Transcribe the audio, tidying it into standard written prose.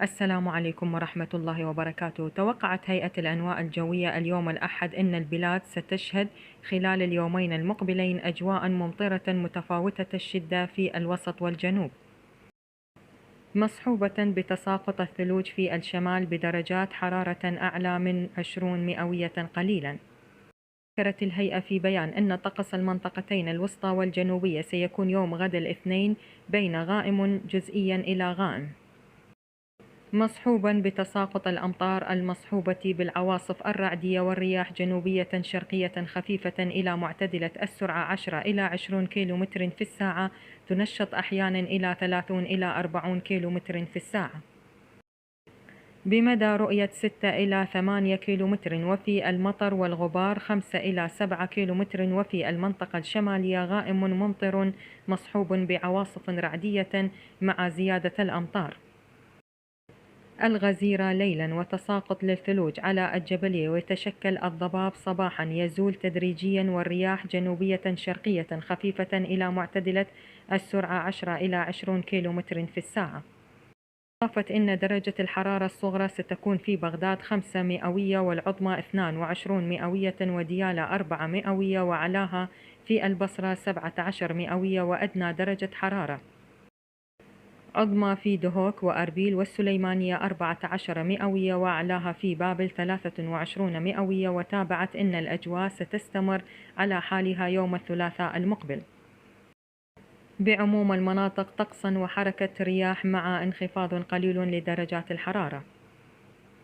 السلام عليكم ورحمة الله وبركاته. توقعت هيئة الأنواء الجوية اليوم الأحد أن البلاد ستشهد خلال اليومين المقبلين أجواء ممطرة متفاوتة الشدة في الوسط والجنوب، مصحوبة بتساقط الثلوج في الشمال بدرجات حرارة أعلى من 20 مئوية قليلا. ذكرت الهيئة في بيان أن طقس المنطقتين الوسطى والجنوبية سيكون يوم غد الاثنين بين غائم جزئيا إلى غائم، مصحوبا بتساقط الأمطار المصحوبة بالعواصف الرعدية والرياح جنوبية شرقية خفيفة إلى معتدلة السرعة 10 إلى 20 كيلومتر في الساعة، تنشط أحيانا إلى 30 إلى 40 كيلومتر في الساعة، بمدى رؤية 6 إلى 8 كيلومتر، وفي المطر والغبار 5 إلى 7 كيلومتر، وفي المنطقة الشمالية غائم ممطر مصحوب بعواصف رعدية مع زيادة الأمطار الغزيرة ليلا وتساقط للثلوج على الجبلية، ويتشكل الضباب صباحا يزول تدريجيا، والرياح جنوبية شرقية خفيفة إلى معتدلة السرعة 10 إلى 20 كيلومتر في الساعة. أضافت إن درجة الحرارة الصغرى ستكون في بغداد 5 مئوية والعظمى 22 مئوية وديالى 4 مئوية، وعلاها في البصرة 17 مئوية وأدنى درجة حرارة عظمى في دهوك وأربيل والسليمانية 14 مئوية وأعلاها في بابل 23 مئوية. وتابعت أن الأجواء ستستمر على حالها يوم الثلاثاء المقبل بعموم المناطق، طقسا وحركة رياح مع انخفاض قليل لدرجات الحرارة.